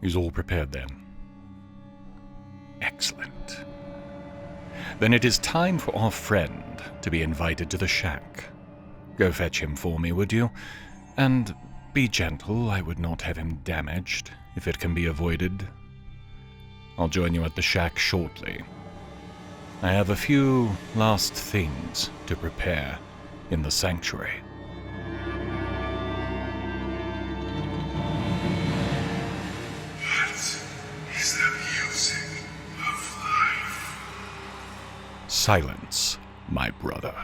Is all prepared then? Excellent. Then it is time for our friend to be invited to the shack. Go fetch him for me, would you? And be gentle, I would not have him damaged, if it can be avoided. I'll join you at the shack shortly. I have a few last things to prepare in the sanctuary. What is the music of life? Silence, my brother.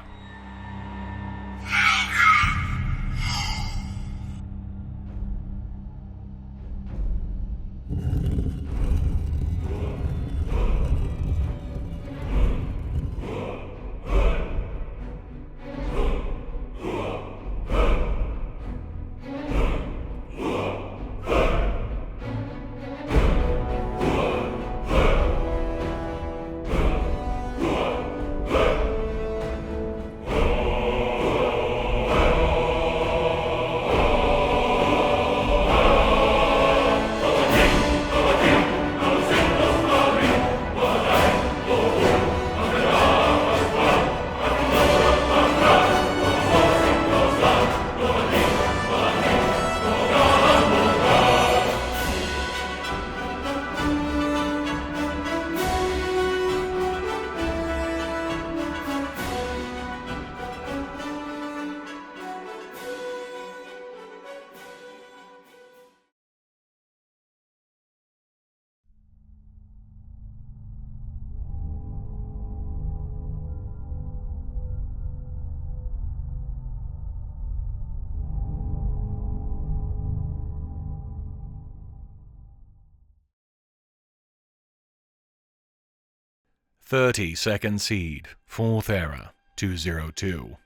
"30-second seed, 4th era, 202.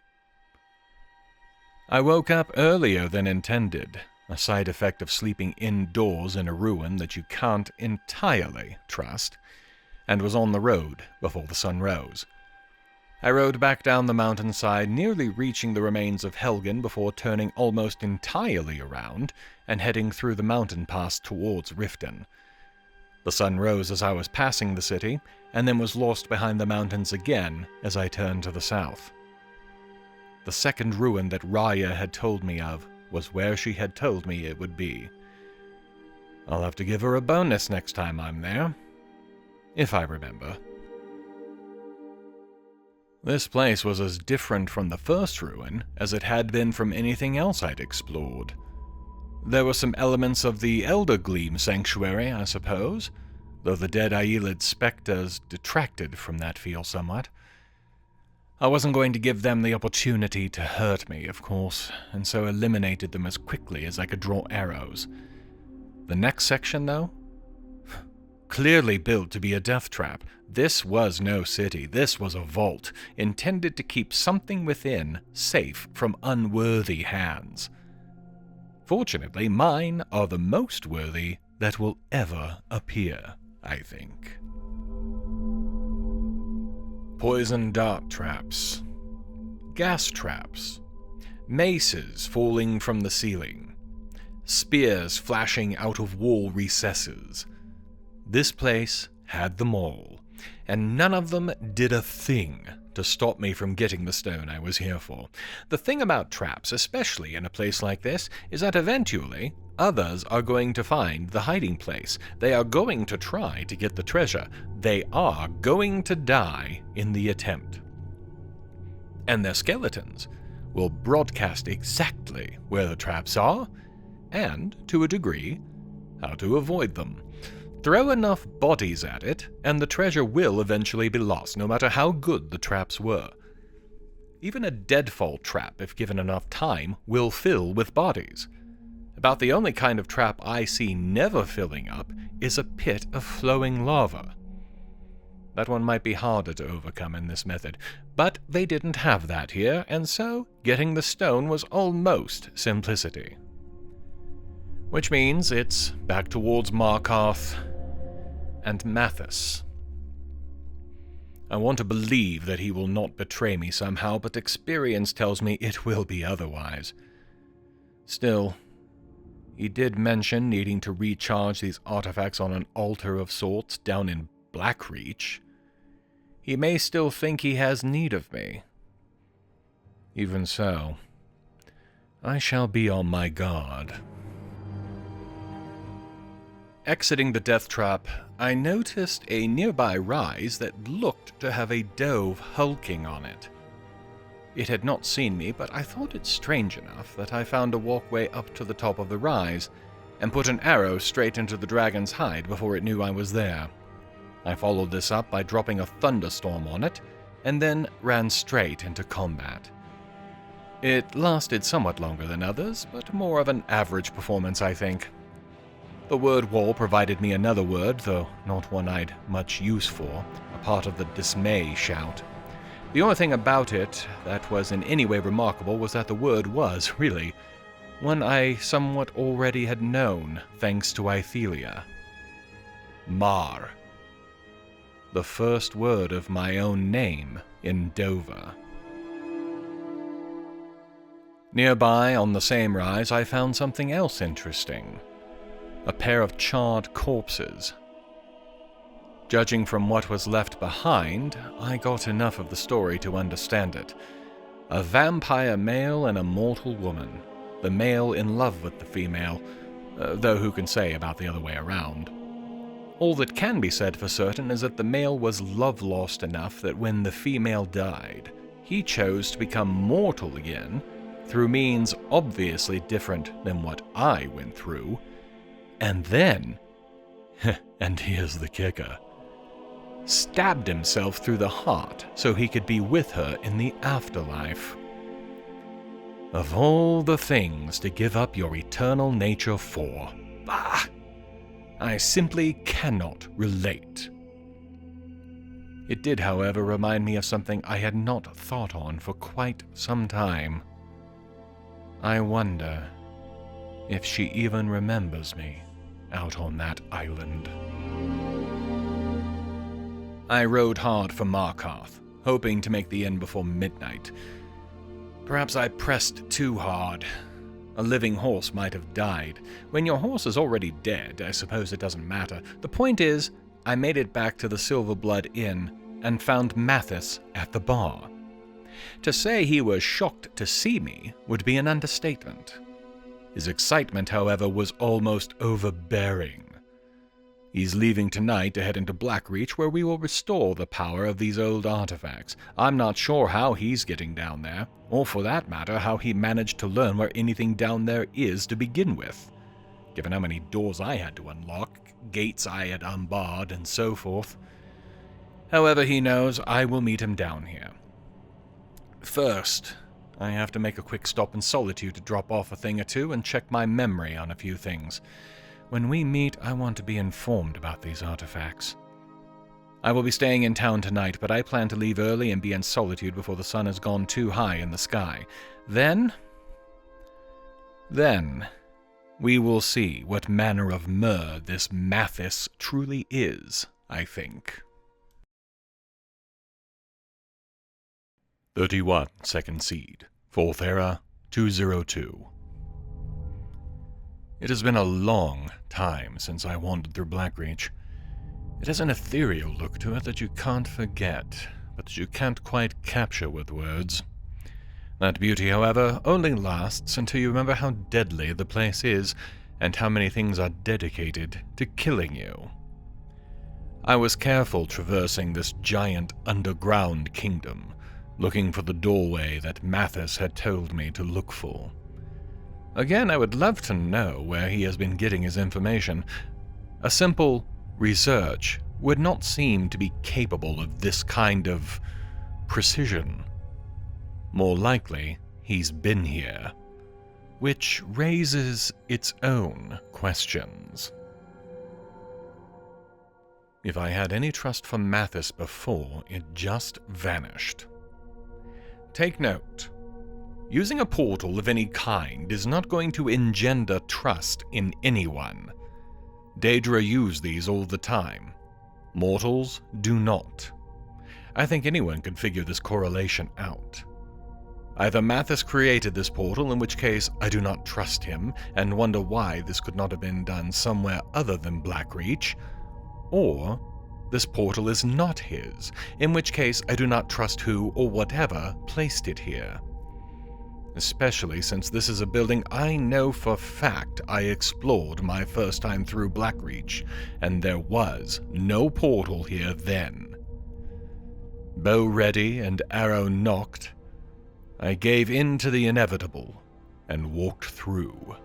I woke up earlier than intended, a side effect of sleeping indoors in a ruin that you can't entirely trust, and was on the road before the sun rose. I rode back down the mountainside, nearly reaching the remains of Helgen before turning almost entirely around and heading through the mountain pass towards Riften. The sun rose as I was passing the city, and then was lost behind the mountains again as I turned to the south. The second ruin that Raya had told me of was where she had told me it would be. I'll have to give her a bonus next time I'm there, if I remember. This place was as different from the first ruin as it had been from anything else I'd explored. There were some elements of the Elder Gleam Sanctuary, I suppose, though the dead Aelid specters detracted from that feel somewhat. I wasn't going to give them the opportunity to hurt me, of course, and so eliminated them as quickly as I could draw arrows. The next section, though? Clearly built to be a death trap. This was no city, this was a vault, intended to keep something within safe from unworthy hands. Fortunately, mine are the most worthy that will ever appear, I think. Poison dart traps, gas traps, maces falling from the ceiling, spears flashing out of wall recesses. This place had them all, and none of them did a thing to stop me from getting the stone I was here for. The thing about traps, especially in a place like this, is that eventually others are going to find the hiding place. They are going to try to get the treasure. They are going to die in the attempt. And their skeletons will broadcast exactly where the traps are, and, to a degree, how to avoid them. Throw enough bodies at it, and the treasure will eventually be lost, no matter how good the traps were. Even a deadfall trap, if given enough time, will fill with bodies. About the only kind of trap I see never filling up is a pit of flowing lava. That one might be harder to overcome in this method, but they didn't have that here, and so getting the stone was almost simplicity. Which means it's back towards Markarth and Mathis. I want to believe that he will not betray me somehow, but experience tells me it will be otherwise. Still, He did mention needing to recharge these artifacts on an altar of sorts down in Blackreach. He may still think he has need of me. Even so, I shall be on my guard. Exiting the death trap, I noticed a nearby rise that looked to have a dove hulking on it. It had not seen me, but I thought it strange enough that I found a walkway up to the top of the rise, and put an arrow straight into the dragon's hide before it knew I was there. I followed this up by dropping a thunderstorm on it, and then ran straight into combat. It lasted somewhat longer than others, but more of an average performance, I think. The word wall provided me another word, though not one I'd much use for, a part of the dismay shout. The only thing about it that was in any way remarkable was that the word was, really, one I somewhat already had known, thanks to Ithelia. Mar. The first word of my own name in Dover. Nearby, on the same rise, I found something else interesting. A pair of charred corpses. Judging from what was left behind, I got enough of the story to understand it. A vampire male and a mortal woman, the male in love with the female, though who can say about the other way around. All that can be said for certain is that the male was love-lost enough that when the female died, he chose to become mortal again, through means obviously different than what I went through, and then, and here's the kicker, stabbed himself through the heart so he could be with her in the afterlife. Of all the things to give up your eternal nature for, I simply cannot relate. It did, however, remind me of something I had not thought on for quite some time. I wonder if she even remembers me out on that island. I rode hard for Markarth, hoping to make the end before midnight. Perhaps I pressed too hard. A living horse might have died. When your horse is already dead, I suppose it doesn't matter. The point is, I made it back to the Silverblood Inn and found Mathis at the bar. To say he was shocked to see me would be an understatement. His excitement, however, was almost overbearing. He's leaving tonight to head into Blackreach, where we will restore the power of these old artifacts. I'm not sure how he's getting down there, or for that matter, how he managed to learn where anything down there is to begin with, given how many doors I had to unlock, gates I had unbarred, and so forth. However he knows, I will meet him down here. First, I have to make a quick stop in Solitude to drop off a thing or two and check my memory on a few things. When we meet, I want to be informed about these artifacts. I will be staying in town tonight, but I plan to leave early and be in Solitude before the sun has gone too high in the sky. Then, we will see what manner of Mer this Mathis truly is, I think. 31 Second Seed, 4th Era, 202. It has been a long time since I wandered through Blackreach. It has an ethereal look to it that you can't forget, but that you can't quite capture with words. That beauty, however, only lasts until you remember how deadly the place is, and how many things are dedicated to killing you. I was careful traversing this giant underground kingdom, looking for the doorway that Mathis had told me to look for. Again, I would love to know where he has been getting his information. A simple research would not seem to be capable of this kind of precision. More likely, he's been here, which raises its own questions. If I had any trust for Mathis before, it just vanished. Take note. Using a portal of any kind is not going to engender trust in anyone. Daedra use these all the time. Mortals do not. I think anyone could figure this correlation out. Either Mathis created this portal, in which case I do not trust him, and wonder why this could not have been done somewhere other than Blackreach, or this portal is not his, in which case I do not trust who or whatever placed it here. Especially since this is a building I know for fact I explored my first time through Blackreach, and there was no portal here then. Bow ready and arrow nocked, I gave in to the inevitable and walked through.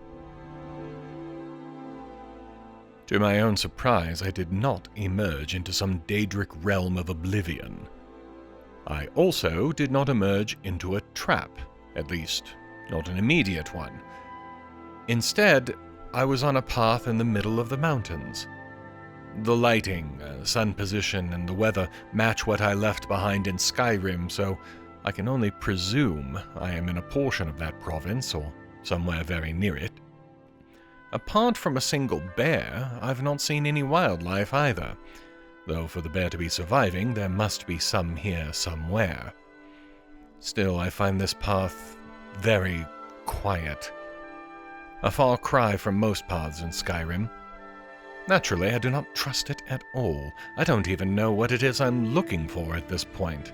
To my own surprise, I did not emerge into some Daedric realm of oblivion. I also did not emerge into a trap, at least not an immediate one. Instead, I was on a path in the middle of the mountains. The lighting, sun position, and the weather match what I left behind in Skyrim, so I can only presume I am in a portion of that province, or somewhere very near it. Apart from a single bear, I've not seen any wildlife either, though for the bear to be surviving, there must be some here somewhere. Still, I find this path very quiet. A far cry from most paths in Skyrim. Naturally, I do not trust it at all. I don't even know what it is I'm looking for at this point.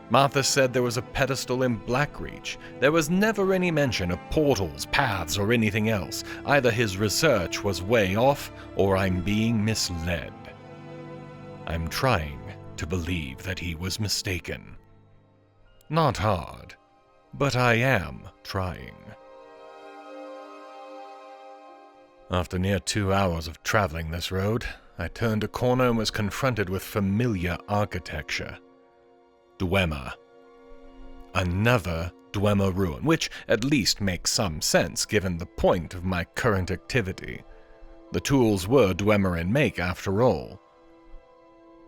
Martha said there was a pedestal in Blackreach. There was never any mention of portals, paths, or anything else. Either his research was way off, or I'm being misled. I'm trying to believe that he was mistaken. Not hard, but I am trying. After near 2 hours of traveling this road, I turned a corner and was confronted with familiar architecture. Dwemer. Another Dwemer ruin, which at least makes some sense given the point of my current activity. The tools were Dwemer in make after all.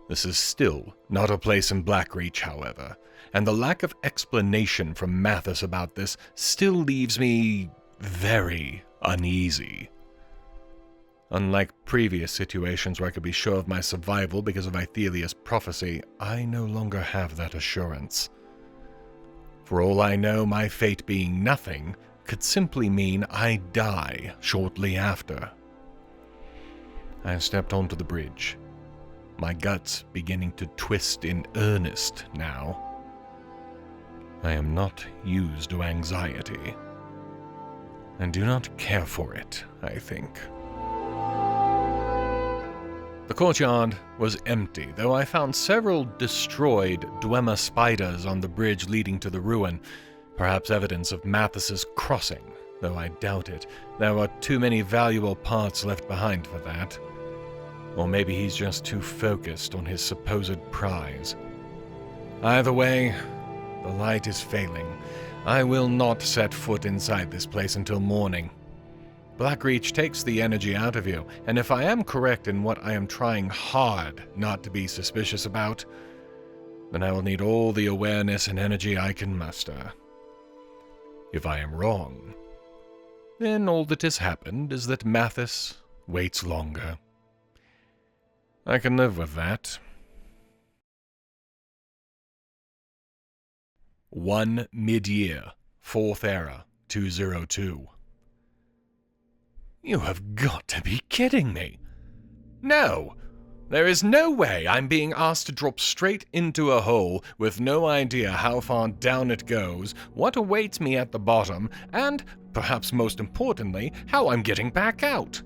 This is still not a place in Blackreach, however, and the lack of explanation from Mathis about this still leaves me very uneasy. Unlike previous situations where I could be sure of my survival because of Ithelia's prophecy, I no longer have that assurance. For all I know, my fate being nothing could simply mean I die shortly after. I stepped onto the bridge, my guts beginning to twist in earnest now. I am not used to anxiety, and do not care for it, I think. The courtyard was empty, though I found several destroyed Dwemer spiders on the bridge leading to the ruin, perhaps evidence of Mathis's crossing, though I doubt it. There were too many valuable parts left behind for that. Or maybe he's just too focused on his supposed prize. Either way, the light is failing. I will not set foot inside this place until morning. Blackreach takes the energy out of you, and if I am correct in what I am trying hard not to be suspicious about, then I will need all the awareness and energy I can muster. If I am wrong, then all that has happened is that Mathis waits longer. I can live with that. 1 Midyear, 4th Era, 202. You have got to be kidding me. No! There is no way I'm being asked to drop straight into a hole with no idea how far down it goes, what awaits me at the bottom, and, perhaps most importantly, how I'm getting back out.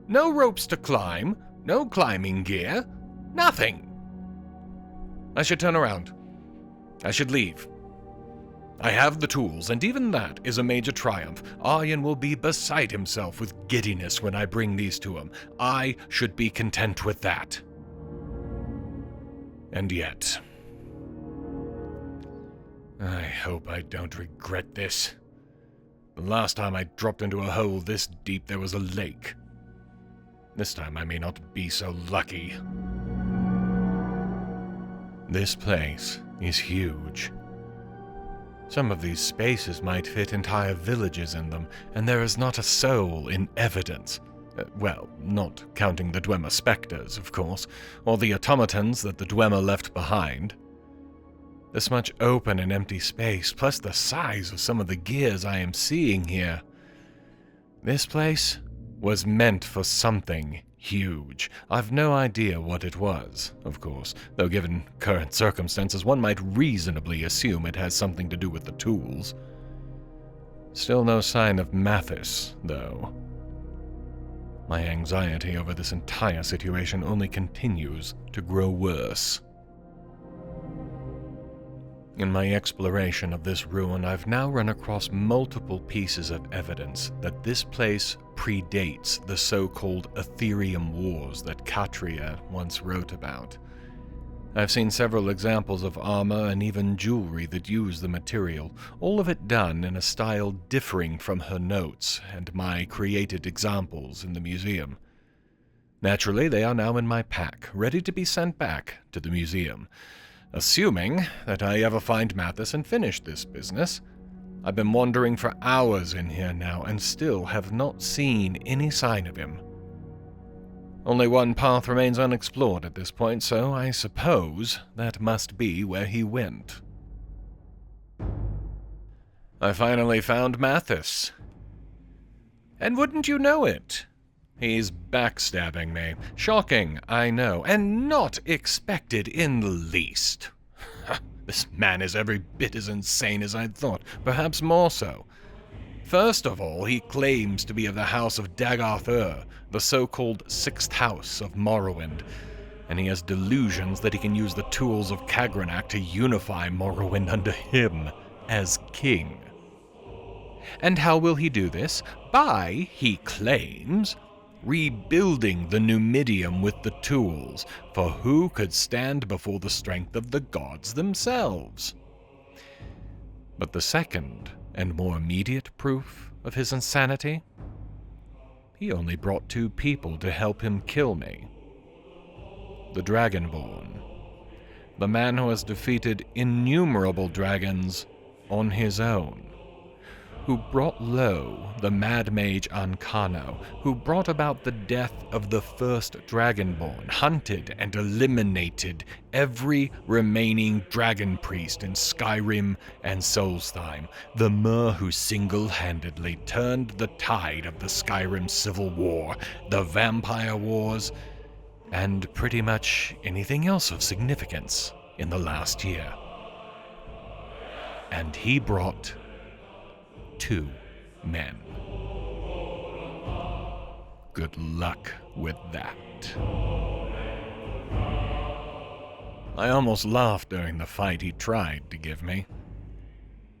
No ropes to climb, no climbing gear, nothing. I should turn around. I should leave. I have the tools, and even that is a major triumph. Aryan will be beside himself with giddiness when I bring these to him. I should be content with that. And yet, I hope I don't regret this. The last time I dropped into a hole this deep, there was a lake. This time I may not be so lucky. This place is huge. Some of these spaces might fit entire villages in them, and there is not a soul in evidence. Well, not counting the Dwemer specters, of course, or the automatons that the Dwemer left behind. This much open and empty space, plus the size of some of the gears I am seeing here. This place was meant for something huge. I've no idea what it was, of course, though given current circumstances, one might reasonably assume it has something to do with the tools. Still no sign of Mathis, though. My anxiety over this entire situation only continues to grow worse. In my exploration of this ruin, I've now run across multiple pieces of evidence that this place predates the so-called Ethereum Wars that Katria once wrote about. I've seen several examples of armor and even jewelry that use the material, all of it done in a style differing from her notes and my created examples in the museum. Naturally, they are now in my pack, ready to be sent back to the museum. Assuming that I ever find Mathis and finish this business. I've been wandering for hours in here now and still have not seen any sign of him. Only one path remains unexplored at this point, so I suppose that must be where he went. I finally found Mathis. And wouldn't you know it? He's backstabbing me. Shocking, I know, and not expected in the least. This man is every bit as insane as I'd thought, perhaps more so. First of all, he claims to be of the house of Dagarth, the so-called Sixth House of Morrowind, and he has delusions that he can use the Tools of Kagrenac to unify Morrowind under him as king. And how will he do this? By, he claims, rebuilding the Numidium with the tools, for who could stand before the strength of the gods themselves? But the second and more immediate proof of his insanity? He only brought 2 people to help him kill me. The Dragonborn, the man who has defeated innumerable dragons on his own, who brought low the Mad Mage Ancano, who brought about the death of the first Dragonborn, hunted and eliminated every remaining dragon priest in Skyrim and Solstheim, the Mer who single-handedly turned the tide of the Skyrim Civil War, the Vampire Wars, and pretty much anything else of significance in the last year. And he brought 2 men. Good luck with that. I almost laughed during the fight he tried to give me.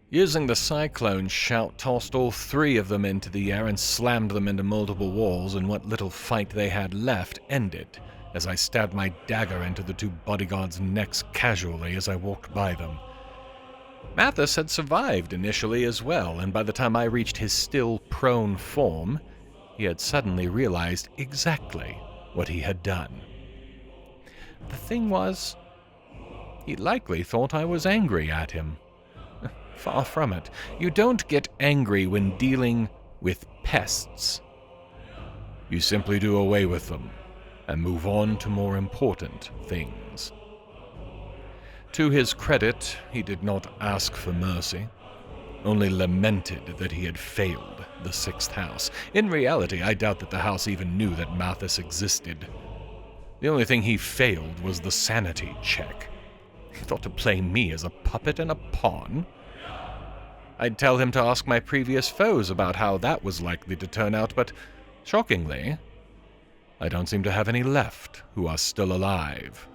Using the Cyclone shout tossed all 3 of them into the air and slammed them into multiple walls, and what little fight they had left ended as I stabbed my dagger into the 2 bodyguards' necks casually as I walked by them. Mathis had survived initially as well, and by the time I reached his still prone form, he had suddenly realized exactly what he had done. The thing was, he likely thought I was angry at him. Far from it. You don't get angry when dealing with pests. You simply do away with them and move on to more important things. To his credit, he did not ask for mercy, only lamented that he had failed the Sixth House. In reality, I doubt that the house even knew that Mathis existed. The only thing he failed was the sanity check. He thought to play me as a puppet and a pawn. I'd tell him to ask my previous foes about how that was likely to turn out, but shockingly, I don't seem to have any left who are still alive.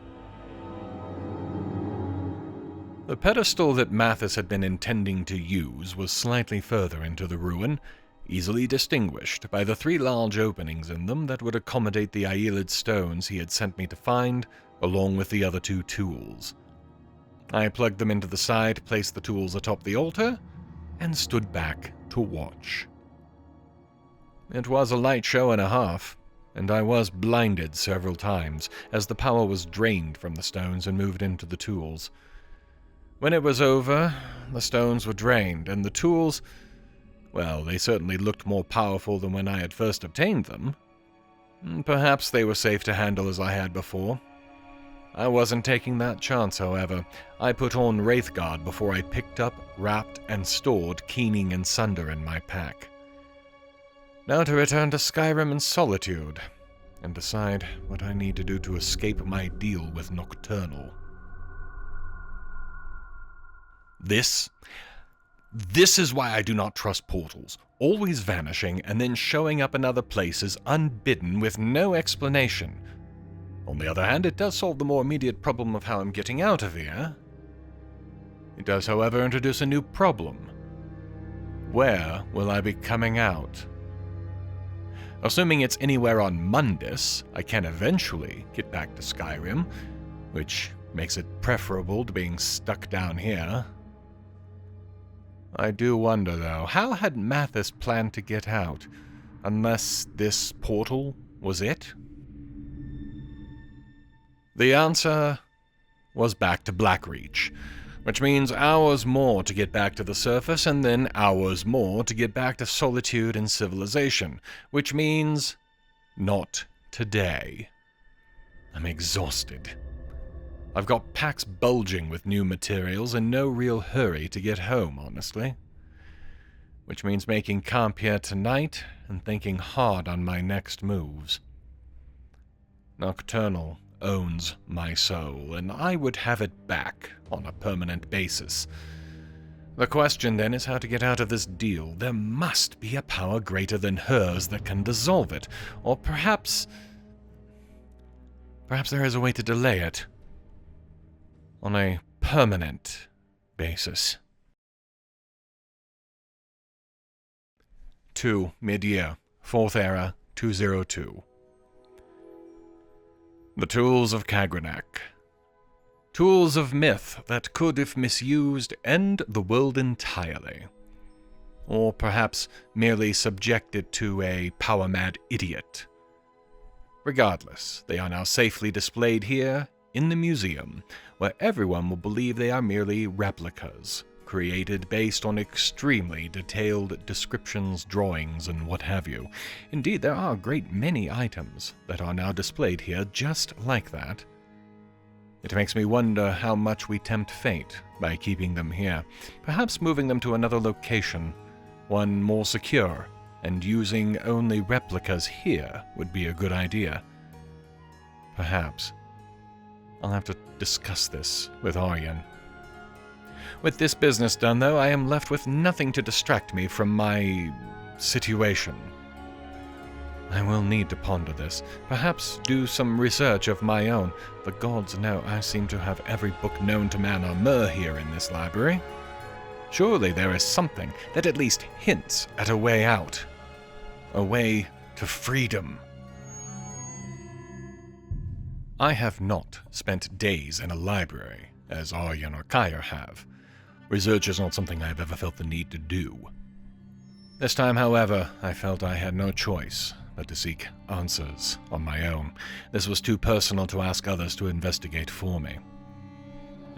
The pedestal that Mathis had been intending to use was slightly further into the ruin, easily distinguished by the 3 large openings in them that would accommodate the Aelid stones he had sent me to find, along with the other 2 tools. I plugged them into the side, placed the tools atop the altar, and stood back to watch. It was a light show and a half, and I was blinded several times as the power was drained from the stones and moved into the tools. When it was over, the stones were drained, and the tools, well, they certainly looked more powerful than when I had first obtained them. Perhaps they were safe to handle as I had before. I wasn't taking that chance, however. I put on Wraithguard before I picked up, wrapped, and stored Keening and Sunder in my pack. Now to return to Skyrim and Solitude, and decide what I need to do to escape my deal with Nocturnal. This is why I do not trust portals, always vanishing and then showing up in other places unbidden with no explanation. On the other hand, it does solve the more immediate problem of how I'm getting out of here. It does, however, introduce a new problem. Where will I be coming out? Assuming it's anywhere on Mundus, I can eventually get back to Skyrim, which makes it preferable to being stuck down here. I do wonder, though, how had Mathis planned to get out? Unless this portal was it? The answer was back to Blackreach, which means hours more to get back to the surface, and then hours more to get back to Solitude and Civilization, which means not today. I'm exhausted. I've got packs bulging with new materials and no real hurry to get home, honestly. Which means making camp here tonight and thinking hard on my next moves. Nocturnal owns my soul, and I would have it back on a permanent basis. The question then is how to get out of this deal. There must be a power greater than hers that can dissolve it, or perhaps there is a way to delay it. On a permanent basis. 2. Midyear, 4th Era, 202. The Tools of Kagrenac. Tools of myth that could, if misused, end the world entirely. Or perhaps merely subject it to a power-mad idiot. Regardless, they are now safely displayed here in the museum, where everyone will believe they are merely replicas, created based on extremely detailed descriptions, drawings, and what have you. Indeed, there are a great many items that are now displayed here just like that. It makes me wonder how much we tempt fate by keeping them here, perhaps moving them to another location, one more secure, and using only replicas here would be a good idea. Perhaps. I'll have to discuss this with Aryan. With this business done, though, I am left with nothing to distract me from my situation. I will need to ponder this, perhaps do some research of my own. The gods know I seem to have every book known to man or mer here in this library. Surely there is something that at least hints at a way out. A way to freedom. I have not spent days in a library, as Aryan or Kyr have. Research is not something I have ever felt the need to do. This time, however, I felt I had no choice but to seek answers on my own. This was too personal to ask others to investigate for me.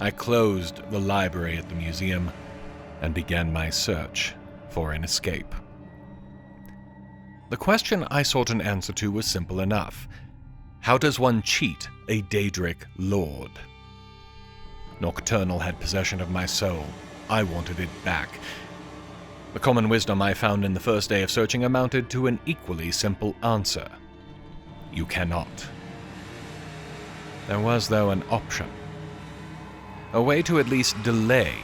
I closed the library at the museum and began my search for an escape. The question I sought an answer to was simple enough. How does one cheat a Daedric Lord? Nocturnal had possession of my soul. I wanted it back. The common wisdom I found in the first day of searching amounted to an equally simple answer. You cannot. There was, though, an option. A way to at least delay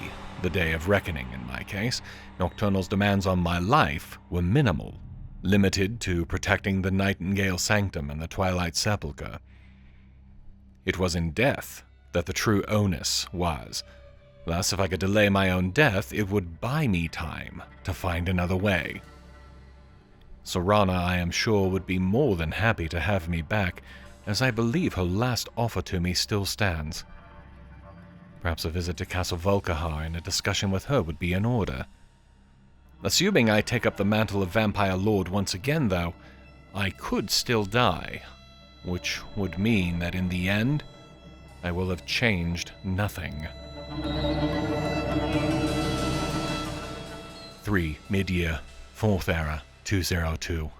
the day of reckoning, in my case. Nocturnal's demands on my life were minimal, limited to protecting the Nightingale Sanctum and the Twilight Sepulcher. It was in death that the true onus was. Thus, if I could delay my own death, it would buy me time to find another way. Serana, I am sure, would be more than happy to have me back, as I believe her last offer to me still stands. Perhaps a visit to Castle Volkihar and a discussion with her would be in order. Assuming I take up the mantle of Vampire Lord once again, though, I could still die, which would mean that in the end, I will have changed nothing. 3. Midyear, 4th Era, 202.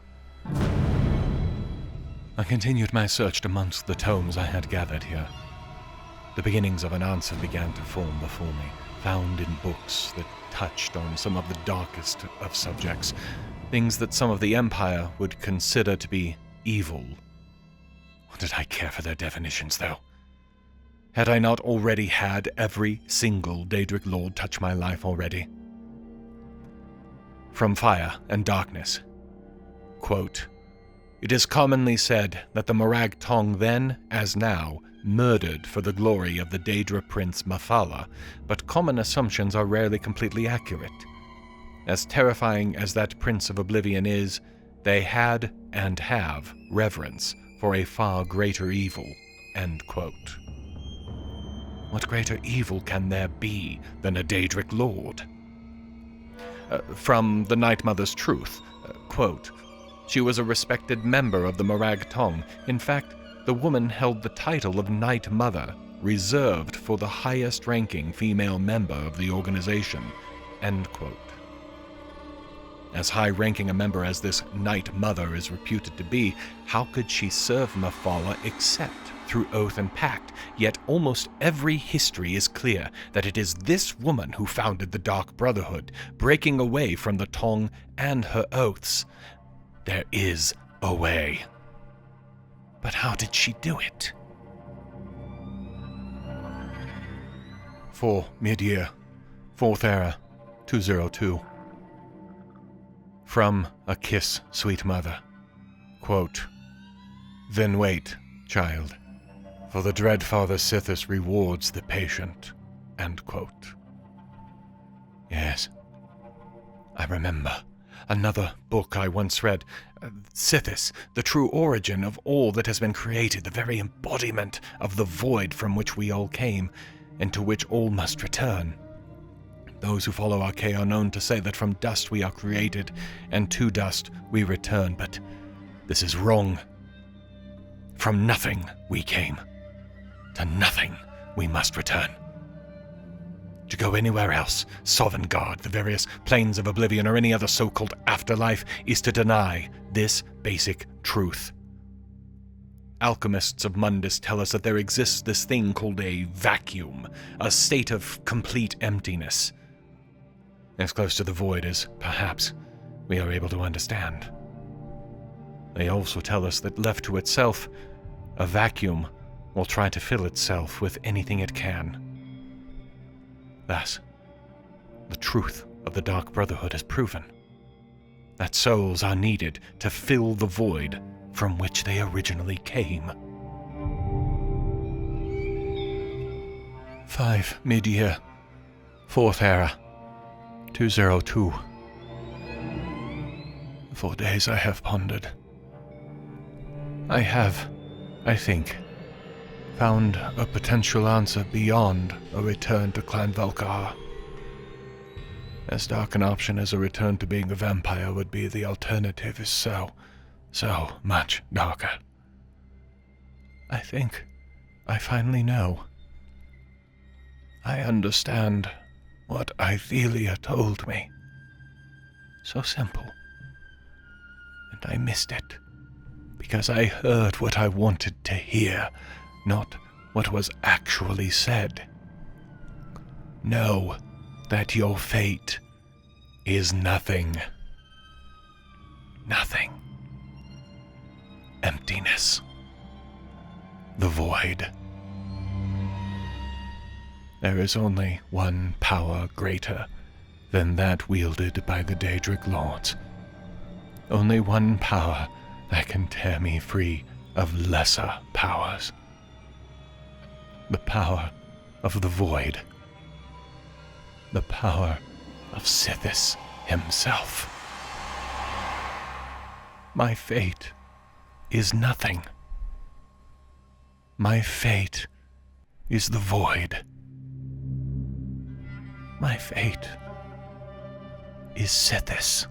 I continued my search amongst the tomes I had gathered here. The beginnings of an answer began to form before me, found in books that touched on some of the darkest of subjects, things that some of the Empire would consider to be evil. What did I care for their definitions, though? Had I not already had every single Daedric Lord touch my life already? From Fire and Darkness. Quote, "It is commonly said that the Morag Tong then, as now, murdered for the glory of the Daedra prince Mathala, but common assumptions are rarely completely accurate. As terrifying as that Prince of Oblivion is, they had and have reverence for a far greater evil." End quote. What greater evil can there be than a Daedric Lord? From the Night Mother's Truth, quote, "She was a respected member of the Morag Tong. In fact, the woman held the title of Night Mother, reserved for the highest-ranking female member of the organization." End quote. As high-ranking a member as this Night Mother is reputed to be, how could she serve Mathala except through oath and pact? Yet almost every history is clear that it is this woman who founded the Dark Brotherhood, breaking away from the Tong and her oaths. There is a way. But how did she do it? For Midyear, 4th Era, 202. From A Kiss, Sweet Mother. Quote, "Then wait, child, for the dread Father Sithis rewards the patient." End quote. Yes, I remember. Another book I once read, Sithis, the true origin of all that has been created, the very embodiment of the void from which we all came, and to which all must return. Those who follow Arche are known to say that from dust we are created, and to dust we return, but this is wrong. From nothing we came. To nothing we must return. To go anywhere else, Sovngarde, the various planes of oblivion, or any other so-called afterlife, is to deny this basic truth. Alchemists of Mundus tell us that there exists this thing called a vacuum, a state of complete emptiness. As close to the void as, perhaps, we are able to understand. They also tell us that left to itself, a vacuum will try to fill itself with anything it can. Thus, the truth of the Dark Brotherhood is proven. That souls are needed to fill the void from which they originally came. 5 Midyear, 4th Era, 202. For days I have pondered. I have, I think, found a potential answer beyond a return to Clan Valkar. As dark an option as a return to being a vampire would be, the alternative is so much darker. I think I finally know. I understand what Ithelia told me. So simple. And I missed it, because I heard what I wanted to hear, not what was actually said. Know that your fate is nothing. Nothing. Emptiness. The void. There is only one power greater than that wielded by the Daedric Lords. Only one power that can tear me free of lesser powers. The power of the void. The power of Sithis himself. My fate is nothing. My fate is the void. My fate is Sithis.